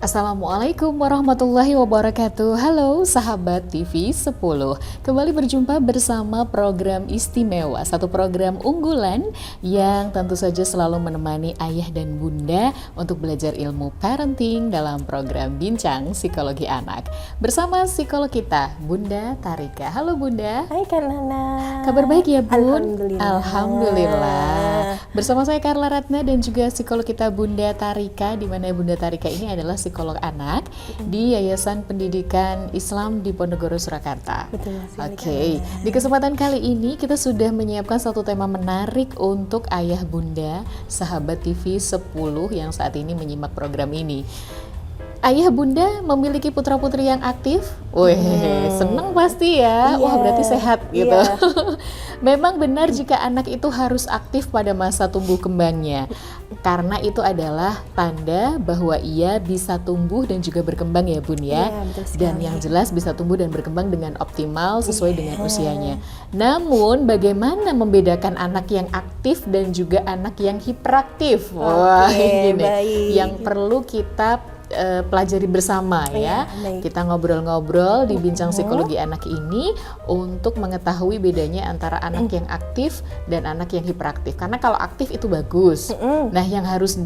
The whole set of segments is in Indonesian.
Assalamualaikum warahmatullahi wabarakatuh. Halo sahabat TV 10. Kembali berjumpa bersama program istimewa, satu program unggulan yang tentu saja selalu menemani ayah dan bunda untuk belajar ilmu parenting dalam program Bincang Psikologi Anak. Bersama psikolog kita, Bunda Tarika. Halo Bunda. Hai Kak Nana. Kabar baik ya Bun? Alhamdulillah. Alhamdulillah. Bersama saya Carla Ratna dan juga psikolog kita Bunda Tarika, di mana Bunda Tarika ini adalah psikolog anak di Yayasan Pendidikan Islam di Ponorogo, Surakarta. Betul. Oke, di kesempatan kali ini kita sudah menyiapkan satu tema menarik untuk ayah bunda sahabat TV 10 yang saat ini menyimak program ini. Ayah bunda memiliki putra-putri yang aktif? Wih, seneng pasti ya. Iya. Wah, berarti sehat gitu. Iya. Memang benar jika anak itu harus aktif pada masa tumbuh kembangnya. Karena itu adalah tanda bahwa ia bisa tumbuh dan juga berkembang ya Bun ya. Iya, betul sekali. Dan yang jelas bisa tumbuh dan berkembang dengan optimal sesuai dengan usianya. Namun bagaimana membedakan anak yang aktif dan juga anak yang hiperaktif? Wah, Oke, ini nih baik. yang perlu kita pelajari bersama ya. Baik. Kita ngobrol-ngobrol di Bincang Psikologi Anak ini untuk mengetahui bedanya antara anak yang aktif dan anak yang hiperaktif. Karena kalau aktif itu bagus. Nah, yang harus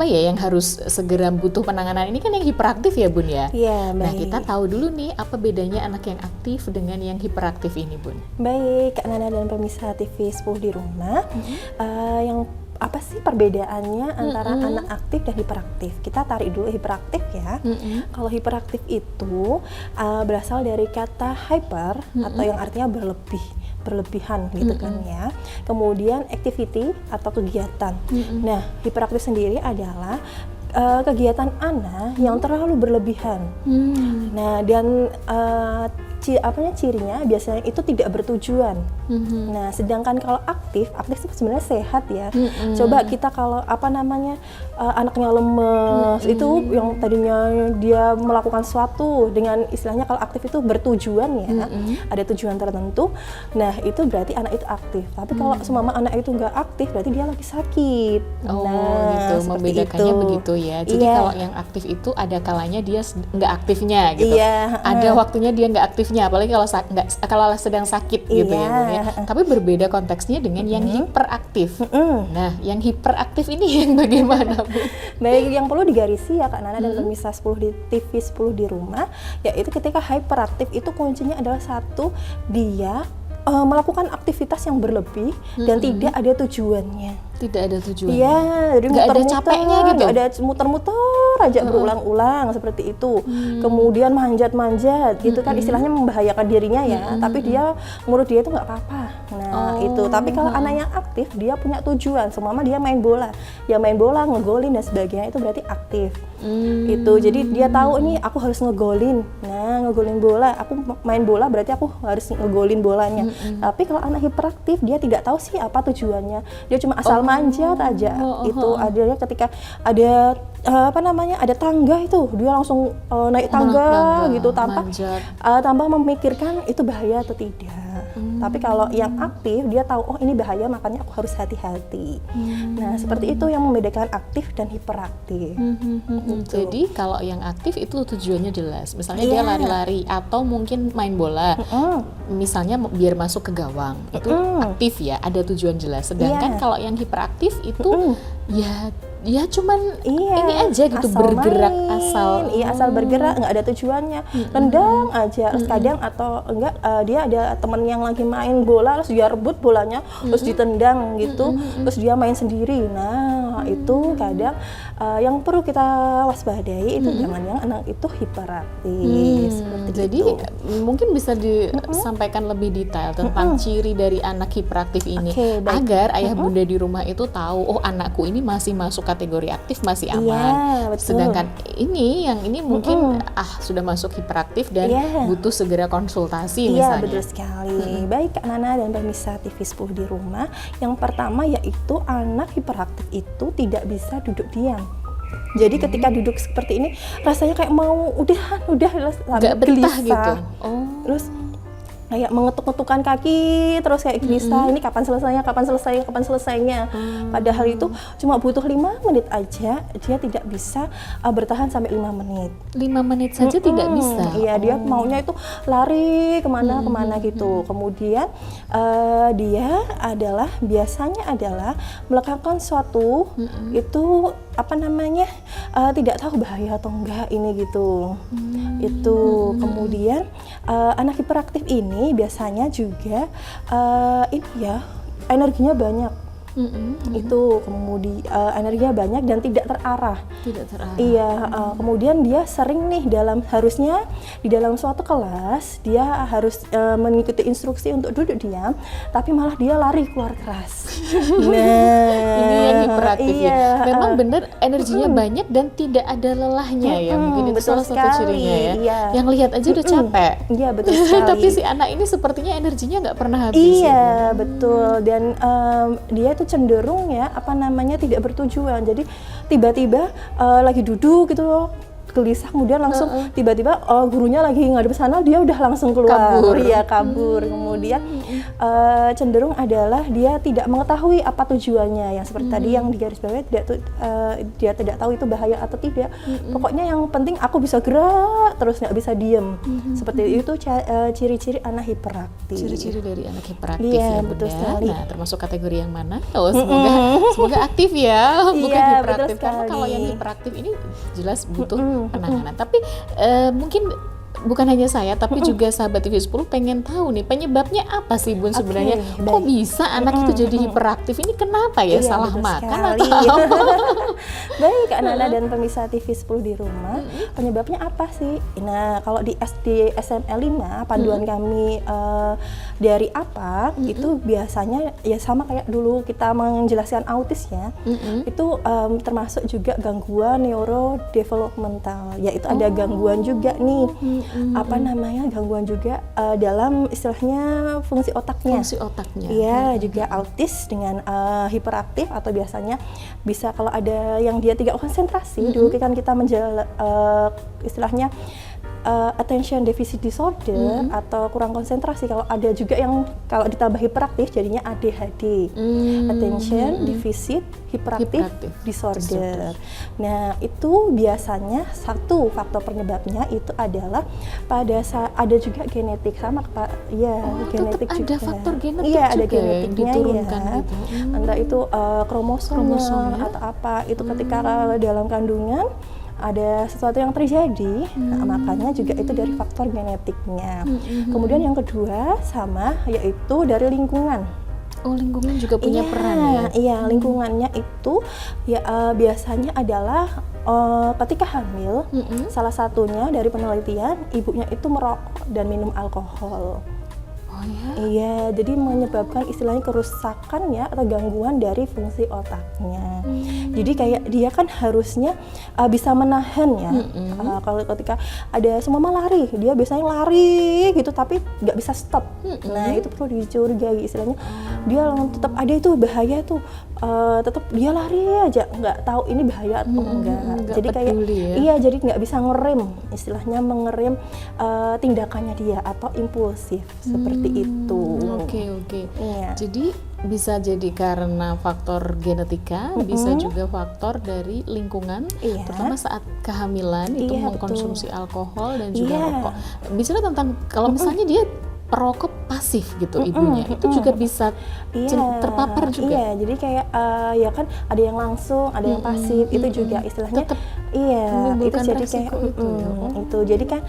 yang harus segera butuh penanganan ini kan yang hiperaktif ya Bun ya. Iya, baik. Nah, kita tahu dulu nih apa bedanya anak yang aktif dengan yang hiperaktif ini Bun. Baik, Kak Nana dan pemirsa TV 10 di rumah. Yang apa sih perbedaannya antara anak aktif dan hiperaktif? Kita tarik dulu hiperaktif ya. Kalau hiperaktif itu berasal dari kata hyper atau yang artinya berlebihan gitu kan ya. Kemudian activity atau kegiatan. Nah, hiperaktif sendiri adalah kegiatan anak yang terlalu berlebihan. Nah, dan cirinya biasanya itu tidak bertujuan. Nah, sedangkan kalau aktif itu sebenarnya sehat ya. Coba kita kalau anaknya lemes itu yang tadinya dia melakukan sesuatu dengan istilahnya kalau aktif itu bertujuan ya, ada tujuan tertentu. Nah, itu berarti anak itu aktif. Tapi kalau semama anak itu nggak aktif berarti dia lagi sakit. Oh, nah, gitu. Membedakannya itu. begitu ya. Jadi Iya. kalau yang aktif itu ada kalanya dia nggak aktifnya gitu. Iya, Ada waktunya dia nggak aktifnya, apalagi kalau sedang sakit gitu ya, Bun, ya. Tapi berbeda konteksnya dengan yang hiperaktif. Nah, yang hiperaktif ini yang bagaimana, Bu? Baik, yang perlu digarisi ya Kak Nana dan pemirsa 10 di TV 10 di rumah, yaitu ketika hyperaktif itu kuncinya adalah satu, dia melakukan aktivitas yang berlebih dan tidak ada tujuannya. Tidak ada tujuan. Iya, jadi Nggak ada capeknya gitu? nggak ada muter-muter aja berulang-ulang seperti itu. Kemudian manjat-manjat gitu kan, istilahnya membahayakan dirinya ya, tapi menurut dia itu nggak apa-apa. Nah, itu. Tapi kalau anak yang aktif, dia punya tujuan. Seumpama dia main bola, ngegolin dan sebagainya, itu berarti aktif. Itu. Jadi dia tahu nih aku harus ngegolin. Nah, ngegolin bola, aku main bola berarti aku harus ngegolin bolanya. Tapi kalau anak hiperaktif, dia tidak tahu sih apa tujuannya. Dia cuma asal manjat aja. Itu adanya ketika ada ada tangga itu dia langsung naik tangga gitu tanpa memikirkan itu bahaya atau tidak. Tapi kalau yang aktif dia tahu oh ini bahaya makanya aku harus hati-hati. Nah, seperti itu yang membedakan aktif dan hiperaktif. Gitu. Jadi kalau yang aktif itu tujuannya jelas. Misalnya dia lari-lari atau mungkin main bola. Misalnya biar masuk ke gawang. Itu aktif ya, ada tujuan jelas. Sedangkan kalau yang hiperaktif itu ya cuman ini aja gitu, bergerak asal. Iya, asal bergerak, nggak ada tujuannya. Tendang aja, terus kadang atau enggak dia ada teman yang lagi main bola, terus dia rebut bolanya, terus ditendang gitu, terus dia main sendiri. Nah, itu kadang yang perlu kita waspadai itu jangan yang anak itu hiperaktif. Jadi mungkin bisa disampaikan lebih detail tentang ciri dari anak hiperaktif ini, agar ayah bunda di rumah itu tahu, oh anakku ini masih masuk kategori aktif, masih aman. Iya, betul. Sedangkan yang ini mungkin sudah masuk hiperaktif dan butuh segera konsultasi misalnya. Iya, betul sekali. Baik Kak Nana dan pemirsa TV 10 di rumah, yang pertama yaitu anak hiperaktif itu tidak bisa duduk diam. Jadi ketika duduk seperti ini rasanya kayak mau udah nggak betah gitu. Terus kayak mengetuk-ngetukkan kaki terus kayak gelisah, ini kapan selesainya, kapan selesainya, kapan selesainya. Padahal itu cuma butuh 5 menit aja, dia tidak bisa bertahan sampai 5 menit. 5 menit saja tidak bisa? Iya, dia maunya itu lari kemana-kemana gitu. Kemudian dia biasanya adalah melakukan suatu itu tidak tahu bahaya atau enggak ini gitu. Itu kemudian anak hiperaktif ini biasanya juga energinya banyak. Itu kemudian energinya banyak dan tidak terarah. Iya, kemudian dia sering nih harusnya di dalam suatu kelas dia harus mengikuti instruksi untuk duduk diam, tapi malah dia lari keluar keras. Ini yang hiperaktif ya. Memang benar energinya banyak dan tidak ada lelahnya ya. Mungkin itu salah satu cirinya ya. Iya. Yang lihat aja udah capek. Iya, betul sekali. Tapi si anak ini sepertinya energinya nggak pernah habis. Iya, betul. Dan dia itu cenderung tidak bertujuan. Jadi tiba-tiba lagi duduk gitu loh, gelisah, kemudian langsung tiba-tiba gurunya lagi ngadep sana, dia udah langsung keluar, kabur. Kemudian cenderung adalah dia tidak mengetahui apa tujuannya, yang seperti tadi yang digarisbawahi, dia tidak tahu itu bahaya atau tidak. Pokoknya yang penting aku bisa gerak terus, nggak bisa diem. Seperti itu ciri-ciri anak hiperaktif. Ciri-ciri dari anak hiperaktif ya, betul sekali. Nah, termasuk kategori yang mana? Semoga aktif ya, bukan hiperaktif. Karena kalau yang hiperaktif ini jelas butuh penanganan. Tapi mungkin bukan hanya saya, tapi juga sahabat TV 10 pengen tahu nih penyebabnya apa sih Bun sebenarnya? Kok bisa anak itu jadi hiperaktif? Ini kenapa ya? Salah makan atau Baik, anak-anak dan pemirsa TV 10 di rumah, penyebabnya apa sih? Nah, kalau di SD SMA 5 panduan kami dari apa itu biasanya ya sama kayak dulu kita menjelaskan autis ya. Itu termasuk juga gangguan neurodevelopmental, yaitu ada gangguan juga nih. Gangguan juga dalam istilahnya fungsi otaknya. Iya, juga autis dengan hiperaktif atau biasanya bisa kalau ada yang dia tidak konsentrasi. Dulu kan kita istilahnya attention deficit disorder atau kurang konsentrasi. Kalau ada juga yang kalau ditambah hiperaktif jadinya ADHD, attention deficit hyperactive disorder. Nah, itu biasanya satu faktor penyebabnya itu adalah pada saat ada juga genetik sama genetik ada juga. faktor genetik iya, ada juga yang diturunkan gitu. Entah itu kromosomnya atau apa, itu ketika dalam kandungan ada sesuatu yang terjadi, makanya juga itu dari faktor genetiknya. Kemudian yang kedua yaitu dari lingkungan. Lingkungan juga punya peran ya? Iya, lingkungannya itu biasanya adalah ketika hamil, salah satunya dari penelitian ibunya itu merokok dan minum alkohol. Oh ya? Iya, jadi menyebabkan istilahnya kerusakan ya atau gangguan dari fungsi otaknya. Jadi kayak dia kan harusnya bisa menahan ya. Kalau ketika ada semua lari, dia biasanya lari gitu tapi nggak bisa stop. Nah, itu perlu dicurigai istilahnya. Dia tetap ada itu bahaya tuh. Tetap dia lari aja, nggak tahu ini bahaya atau enggak. Jadi kayak jadi nggak bisa ngerem, istilahnya mengerem tindakannya dia atau impulsif seperti itu. Oke. Iya. Jadi bisa jadi karena faktor genetika, bisa juga faktor dari lingkungan, terutama saat kehamilan itu mengkonsumsi alkohol dan juga rokok. Bicara tentang kalau misalnya dia perokok pasif gitu ibunya, itu juga bisa terpapar juga. Iya, jadi kayak ya kan ada yang langsung, ada yang pasif, itu juga istilahnya. Tetap itu jadi kayak itu. Jadi kan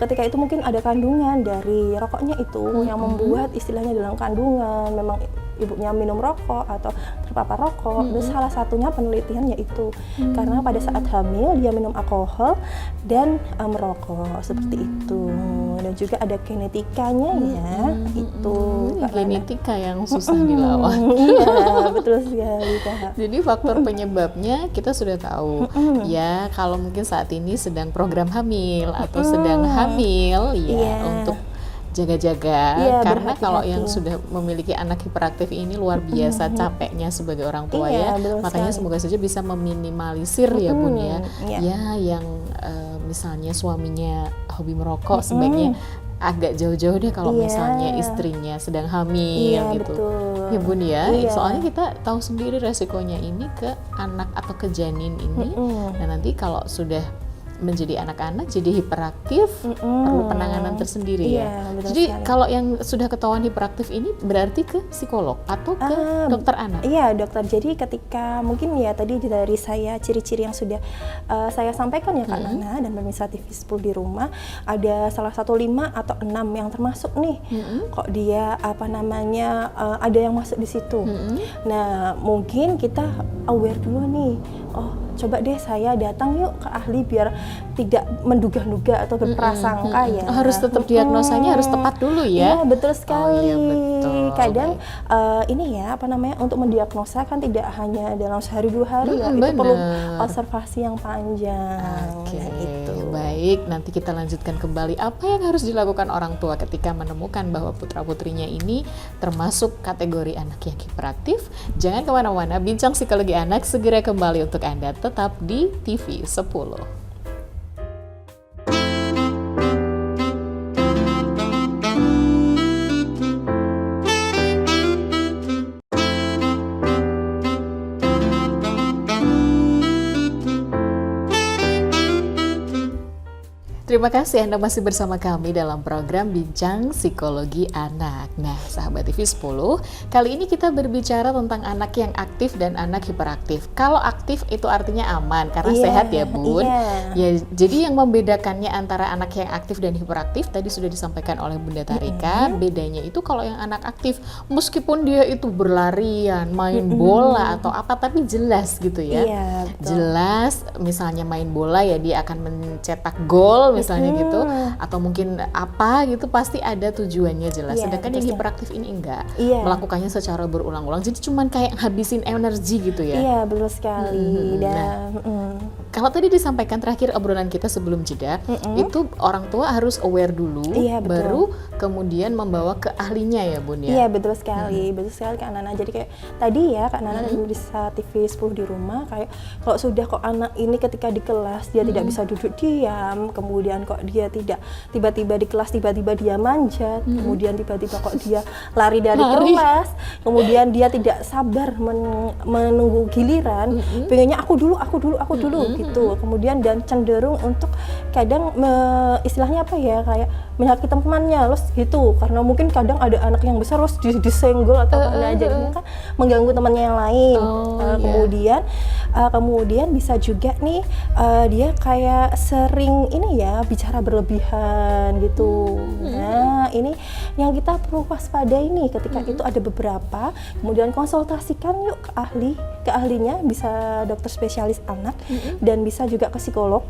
ketika itu mungkin ada kandungan dari rokoknya itu yang membuat istilahnya dalam kandungan memang ibunya minum rokok atau terpapar rokok. Dan salah satunya penelitian yaitu karena pada saat hamil dia minum alkohol dan merokok seperti itu. Dan juga ada genetikanya ya itu. Genetika yang susah dilawan. Iya, betul sekali Kak. Jadi faktor penyebabnya kita sudah tahu. Ya, kalau mungkin saat ini sedang program hamil atau sedang hamil untuk jaga-jaga, karena kalau yang sudah memiliki anak hiperaktif ini luar biasa capeknya sebagai orang tua makanya semoga saja bisa meminimalisir ya Bun ya yang misalnya suaminya hobi merokok sebaiknya agak jauh-jauh deh kalau Iya. misalnya istrinya sedang hamil Iya, gitu. betul. Ya Bun ya, Iya. soalnya kita tahu sendiri resikonya ini ke anak atau ke janin ini. Nah nanti kalau sudah menjadi anak-anak jadi hiperaktif, perlu penanganan tersendiri Iya, ya. betul Jadi sekali. kalau yang sudah ketahuan hiperaktif ini berarti ke psikolog atau ke dokter anak? Iya dokter, jadi ketika mungkin ya tadi dari saya ciri-ciri yang sudah saya sampaikan ya Kak Nana dan pemirsa TV 10 di rumah, ada salah satu 5 atau 6 yang termasuk nih, kok dia apa namanya ada yang masuk di situ. Nah mungkin kita aware dulu nih, oh coba deh saya datang yuk ke ahli biar tidak menduga-duga atau berprasangka ya. Harus tetap diagnosanya harus tepat dulu ya. Iya betul sekali. Oh, iya, betul. Kadang ini ya apa namanya untuk mendiagnosa kan tidak hanya dalam sehari 2 hari ya, itu bener. perlu observasi yang panjang. Oke, Nah, itu. baik. Nanti kita lanjutkan kembali apa yang harus dilakukan orang tua ketika menemukan bahwa putra-putrinya ini termasuk kategori anak yang hiperaktif. Jangan kemana-mana, Bincang Psikologi Anak segera kembali untuk Anda tetap di TV 10. Terima kasih Anda masih bersama kami dalam program Bincang Psikologi Anak. Nah, sahabat TV 10, kali ini kita berbicara tentang anak yang aktif dan anak hiperaktif. Kalau aktif itu artinya aman, karena Iya, sehat ya Bun. iya. Ya, jadi yang membedakannya antara anak yang aktif dan hiperaktif tadi sudah disampaikan oleh Bunda Tarika. Bedanya itu kalau yang anak aktif, meskipun dia itu berlarian, main bola atau apa, tapi jelas gitu ya. Iya, betul. Jelas, misalnya main bola ya dia akan mencetak gol misalnya gitu, atau mungkin apa gitu, pasti ada tujuannya jelas. Iya, Sedangkan betul yang sekali. hiperaktif ini enggak, Iya. melakukannya secara berulang-ulang, jadi cuman kayak habisin energi gitu ya. Iya betul sekali. Dan Kalau tadi disampaikan terakhir obrolan kita sebelum jeda, itu orang tua harus aware dulu, Iya, betul. baru kemudian membawa ke ahlinya ya Bun ya. Iya betul sekali, betul sekali Kak Nana. Jadi kayak tadi ya Kak Nana dan bisa TV 10 di rumah, kayak kalau sudah kok anak ini ketika di kelas dia tidak bisa duduk diam, kemudian kok dia tidak tiba-tiba di kelas tiba-tiba dia manjat, kemudian tiba-tiba kok dia lari dari kelas, kemudian dia tidak sabar menunggu giliran, pengennya aku dulu gitu, kemudian dan cenderung untuk kadang istilahnya apa ya kayak menyakiti temannya los gitu, karena mungkin kadang ada anak yang besar los disenggol atau apa, jadinya kan mengganggu temannya yang lain. Kemudian bisa juga nih dia kayak sering ini ya bicara berlebihan gitu. Nah ini yang kita perlu waspadai nih ketika itu ada beberapa, kemudian konsultasikan yuk ke ahlinya, bisa dokter spesialis anak dan bisa juga ke psikolog.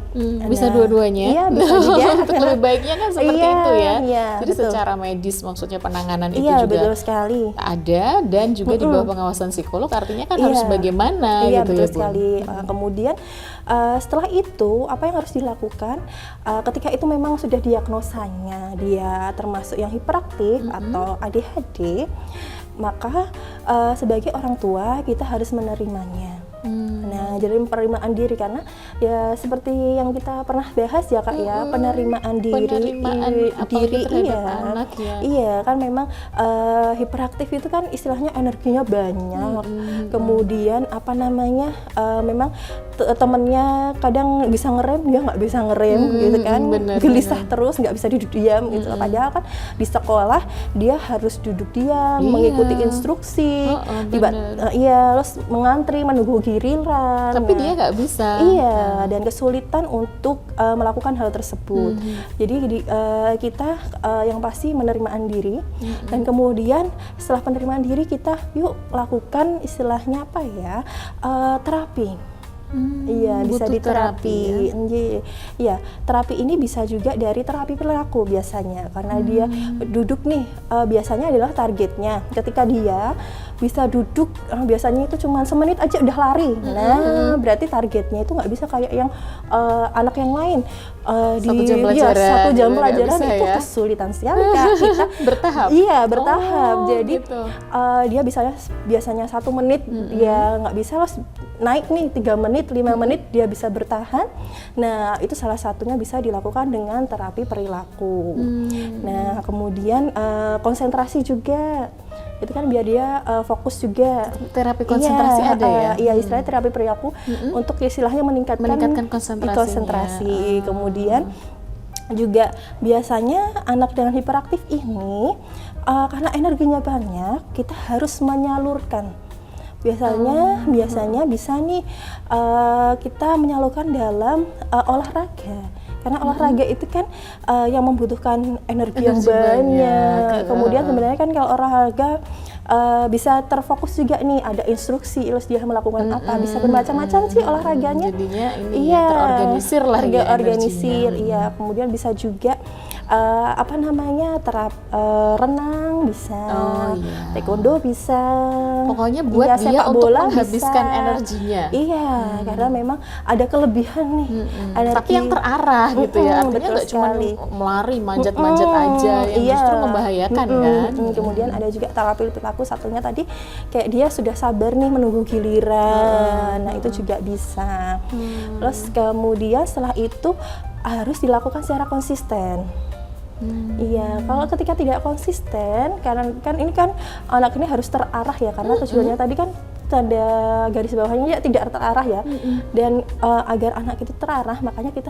Bisa dua-duanya. Iya bisa juga. Untuk lebih baiknya kan seperti Iya, itu ya. iya, Jadi betul. secara medis maksudnya penanganan itu Iya juga betul sekali. ada, dan juga di bawah pengawasan psikolog, artinya kan Iya. harus bagaimana Iya gitu betul ya Bun. sekali. Kemudian setelah itu apa yang harus dilakukan ketika itu memang sudah diagnosanya dia termasuk yang hiperaktif atau ADHD, maka sebagai orang tua kita harus menerimanya. Nah, jadi penerimaan diri, karena ya seperti yang kita pernah bahas ya Kak ya, penerimaan diri apalagi terhadap iya. anak ya. Iya, kan memang hiperaktif itu kan istilahnya energinya banyak. Kemudian apa namanya? Memang temennya kadang bisa ngerem, dia nggak bisa ngerem gitu kan. bener, Gelisah terus, nggak bisa duduk diam gitu. Padahal kan di sekolah dia harus duduk diam, mengikuti instruksi. Iya, terus mengantri menunggu giliran. Tapi dia nggak bisa. Iya, dan kesulitan untuk melakukan hal tersebut. Jadi kita yang pasti penerimaan diri, dan kemudian setelah penerimaan diri kita yuk lakukan istilahnya apa ya, terapi. Iya, bisa butuh diterapi. Iya, terapi ini bisa juga dari terapi perilaku biasanya, karena dia duduk nih, biasanya adalah targetnya. Ketika dia bisa duduk, biasanya itu cuma semenit aja udah lari. Nah, berarti targetnya itu nggak bisa kayak yang anak yang lain. 1 jam pelajaran. 1 jam Nggak pelajaran bisa itu ya? kesulitan sekali Kak. Kita Bertahap? Iya, bertahap. Oh, Jadi gitu. dia biasanya 1 menit dia nggak bisa, naik nih 3 menit, 5 menit dia bisa bertahan. Nah, itu salah satunya bisa dilakukan dengan terapi perilaku. Nah, kemudian konsentrasi juga. Itu kan biar dia fokus juga. Terapi konsentrasi ada ya? Iya, istilahnya terapi perilaku untuk istilahnya meningkatkan konsentrasi. Kemudian juga biasanya anak dengan hiperaktif ini karena energinya banyak, kita harus menyalurkan. Biasanya bisa nih kita menyalurkan dalam olahraga. Karena olahraga itu kan yang membutuhkan energi yang banyak. Kemudian sebenarnya kan kalau olahraga bisa terfokus juga nih, ada instruksi terus dia melakukan apa, bisa bermacam-macam sih olahraganya. Jadinya ini terorganisir lah ya, terorganisir. Iya, kemudian bisa juga renang bisa, taekwondo bisa. Pokoknya buat dia untuk menghabiskan energinya. Iya, karena memang ada kelebihan nih. Tapi yang terarah gitu ya, artinya nggak cuma melari, manjat-manjat aja yang justru membahayakan kan. Kemudian ada juga terapi perilaku, satunya tadi kayak dia sudah sabar nih menunggu giliran. Nah, itu juga bisa. Terus kemudian setelah itu harus dilakukan secara konsisten. Iya, kalau ketika tidak konsisten, karena kan ini kan anak ini harus terarah ya, karena tujuannya tadi kan ada garis bawahnya ya, tidak terarah ya. Dan agar anak itu terarah, makanya kita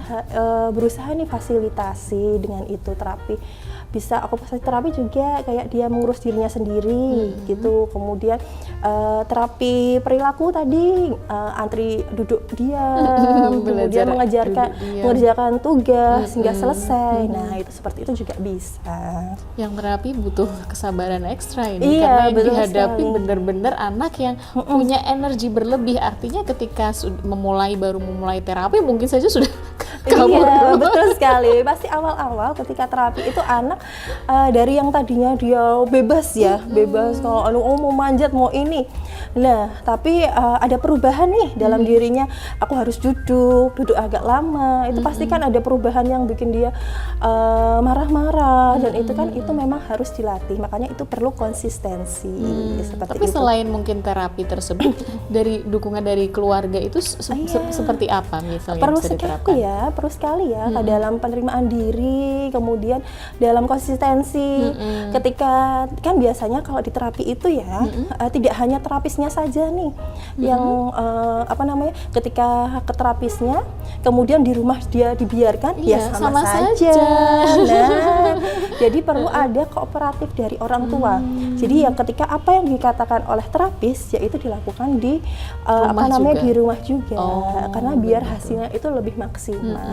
berusaha nih fasilitasi dengan itu terapi. Bisa okupasi terapi juga kayak dia mengurus dirinya sendiri gitu. Kemudian terapi perilaku tadi antri duduk diam, kemudian mengerjakan tugas hingga selesai. Nah, itu seperti itu juga bisa. Yang terapi butuh kesabaran ekstra ini, karena yang dihadapi benar-benar anak yang punya energi berlebih. Artinya ketika baru memulai terapi mungkin saja sudah kabur. Iya, betul sekali. Pasti awal-awal ketika terapi itu anak dari yang tadinya dia bebas ya, bebas kalau mau manjat mau ini. Nah, tapi ada perubahan nih dalam dirinya. Aku harus duduk agak lama. Itu pasti kan ada perubahan yang bikin dia marah-marah, dan itu kan itu memang harus dilatih. Makanya itu perlu konsistensi seperti tapi itu. Selain mungkin terapi tersebut, dari dukungan dari keluarga itu seperti apa misalnya perlu bisa diterapkan? Perlu sekali ya dalam penerimaan diri, kemudian dalam konsistensi. Ketika kan biasanya kalau di terapi itu ya tidak hanya terapisnya saja nih yang ketika ke terapisnya kemudian di rumah dia dibiarkan, ya sama saja. Nah, jadi perlu ada kooperatif dari orang tua. Jadi ya ketika apa yang dikatakan oleh terapis yaitu dilakukan di di rumah juga, karena biar hasilnya itu lebih maksimal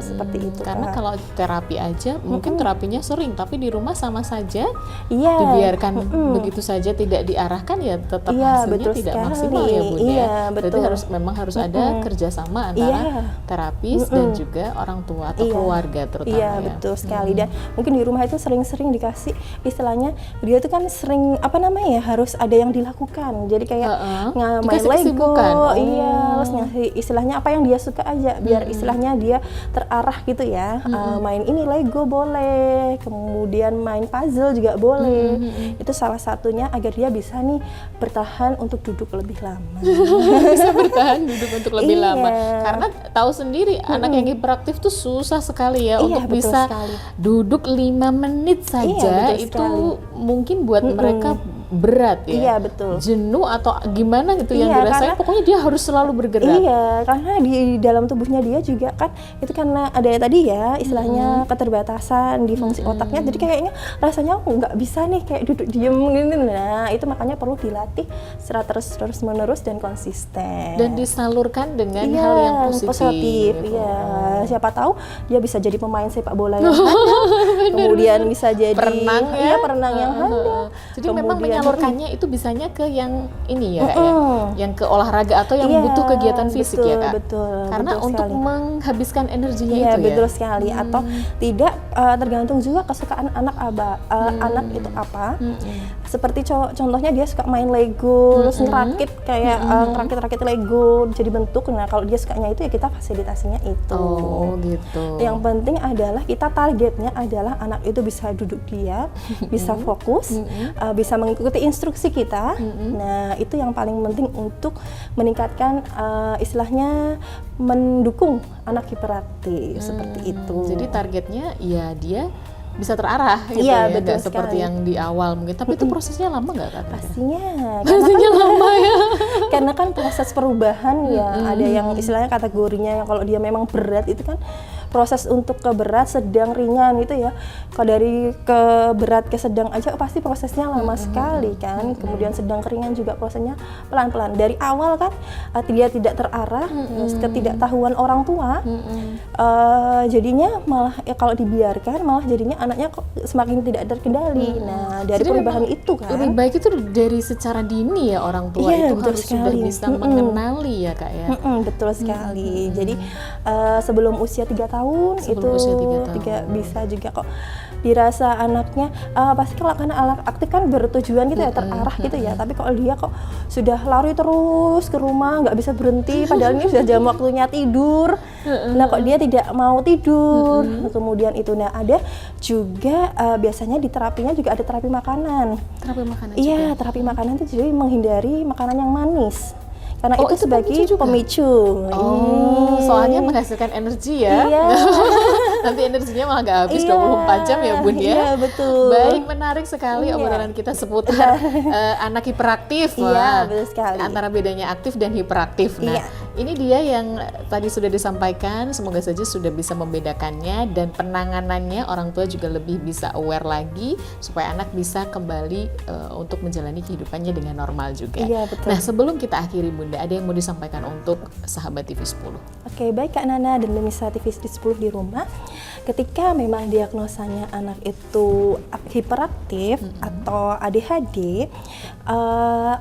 seperti itu. Karena kalau terapi aja mungkin terapinya sering, tapi di rumah sama saja dibiarkan begitu saja, tidak diarahkan, ya tetap hasilnya tidak maksimal ya Bun ya. Berarti memang harus ada kerjasama antara terapis dan juga orang tua atau keluarga terutama. Iya, betul sekali. Dan mungkin di rumah itu sering-sering dikasih istilahnya, dia itu kan sering harus ada yang dilakukan. Jadi kayak main Lego, terus ngasih istilahnya apa yang dia suka aja, biar istilahnya dia terarah gitu ya. Main ini Lego boleh, kemudian main puzzle juga boleh. Itu salah satunya agar dia bisa nih bertahan untuk duduk lebih lama. Bisa bertahan duduk untuk lebih lama. Karena tahu sendiri anak yang hiperaktif tuh susah sekali ya untuk bisa duduk 5 menit saja. Itu mungkin buat mereka berat ya. Iya, betul. Jenuh atau gimana gitu yang dirasain, pokoknya dia harus selalu bergerak. Iya, karena di dalam tubuhnya dia juga kan itu karena ada tadi ya istilahnya keterbatasan di fungsi otaknya, jadi kayaknya rasanya aku nggak bisa nih kayak duduk diem gini. Nah, itu makanya perlu dilatih secara terus menerus dan konsisten. Dan disalurkan dengan hal yang positif. Iya, siapa tahu dia bisa jadi pemain sepak bola yang handal, kemudian bisa jadi perenang ya, perenang yang handal. Jadi memang menyalurkannya itu bisanya ke yang ini ya, yang ke olahraga atau yang butuh kegiatan fisik ya Kak. Betul. Karena untuk menghabiskan energinya itu ya. Betul sekali. Atau tidak tergantung juga kesukaan anak anak itu apa. seperti contohnya dia suka main Lego, terus ngerakit kayak ngerakit-rakit Lego jadi bentuk. Nah kalau dia sukanya itu ya kita fasilitasinya itu. Oh gitu. Yang penting adalah kita targetnya adalah anak itu bisa duduk dia, bisa fokus, bisa mengikuti instruksi kita. Nah itu yang paling penting untuk meningkatkan istilahnya mendukung anak hiperaktif seperti itu. Jadi targetnya ya dia bisa terarah gitu Iya, ya, betul nggak seperti sekali. yang di awal mungkin. Tapi itu prosesnya lama nggak Kak? Pastinya, Pastinya lama ya. karena kan proses perubahan ya ada yang istilahnya kategorinya yang kalau dia memang berat itu kan proses untuk ke berat, sedang, ringan gitu ya. Kalau dari ke berat ke sedang aja pasti prosesnya lama sekali kan. Kemudian sedang ke ringan juga prosesnya pelan-pelan. Dari awal kan dia tidak terarah, ketidaktahuan orang tua, jadinya malah ya kalau dibiarkan malah jadinya anaknya kok semakin tidak terkendali. Nah dari Jadi perubahan memang itu kan. lebih baik itu dari secara dini ya orang tua Iya, itu betul harus sudah sekali. bisa mengenali ya Kak ya. Betul sekali. Jadi sebelum usia 3 tahun Sebelum itu usia 3 tahun. bisa juga kok dirasa anaknya pasti kalau karena anak aktif kan bertujuan gitu ya terarah gitu ya. Tapi kalau dia kok sudah lari terus ke rumah nggak bisa berhenti padahal ini sudah jam waktunya tidur. Nah kok dia tidak mau tidur. Kemudian itu ada juga biasanya di terapinya juga ada terapi makanan. Terapi makanan Iya, juga. terapi makanan itu jadi menghindari makanan yang manis. Karena Oh, itu itu sebagai pemicu juga? pemicu. Oh, soalnya menghasilkan energi ya. Iya. Nanti energinya malah nggak habis Iya, 24 jam ya Bun ya. Iya, betul. Baik, menarik sekali Iya. obrolan kita seputar anak hiperaktif. Iya, Wah, betul sekali. Antara bedanya aktif dan hiperaktif. Nah, Iya. ini dia yang tadi sudah disampaikan. Semoga saja sudah bisa membedakannya dan penanganannya orang tua juga lebih bisa aware lagi supaya anak bisa kembali untuk menjalani kehidupannya dengan normal juga. Iya, betul. Nah, sebelum kita akhiri Bunda, ada yang mau disampaikan untuk sahabat TV 10? Oke, baik Kak Nana dan pemirsa TV 10 di rumah. Ketika memang diagnosanya anak itu hiperaktif atau ADHD,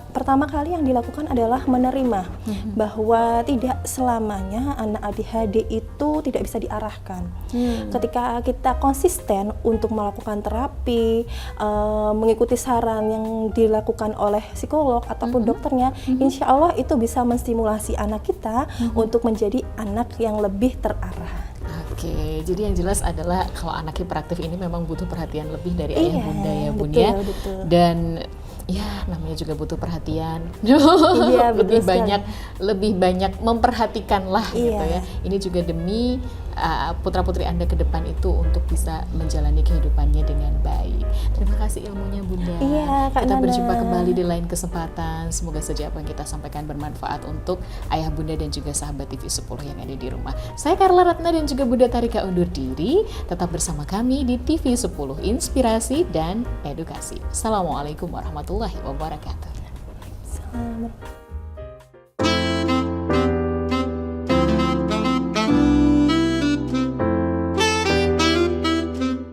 pertama kali yang dilakukan adalah menerima bahwa tidak selamanya anak ADHD itu tidak bisa diarahkan. Ketika kita konsisten untuk melakukan terapi, mengikuti saran yang dilakukan oleh psikolog ataupun dokternya, insya Allah itu bisa menstimulasi anak kita untuk menjadi anak yang lebih terarah. Oke, jadi yang jelas adalah kalau anak hiperaktif ini memang butuh perhatian lebih dari ayah Iya, bunda ya bun betul, ya. betul. Dan ya namanya juga butuh perhatian. Iya, betul lebih banyak memperhatikan lah gitu Iya. ya. Ini juga demi putra-putri Anda ke depan itu untuk bisa menjalani kehidupannya dengan baik. Terima kasih ilmunya Bunda. Iya, Kak Kita Nana. berjumpa kembali di lain kesempatan. Semoga saja apa yang kita sampaikan bermanfaat untuk ayah bunda dan juga sahabat TV 10 yang ada di rumah. Saya Carla Ratna dan juga Bunda Tarika undur diri. Tetap bersama kami di TV 10, Inspirasi dan Edukasi. Assalamualaikum warahmatullahi wabarakatuh. Selamat.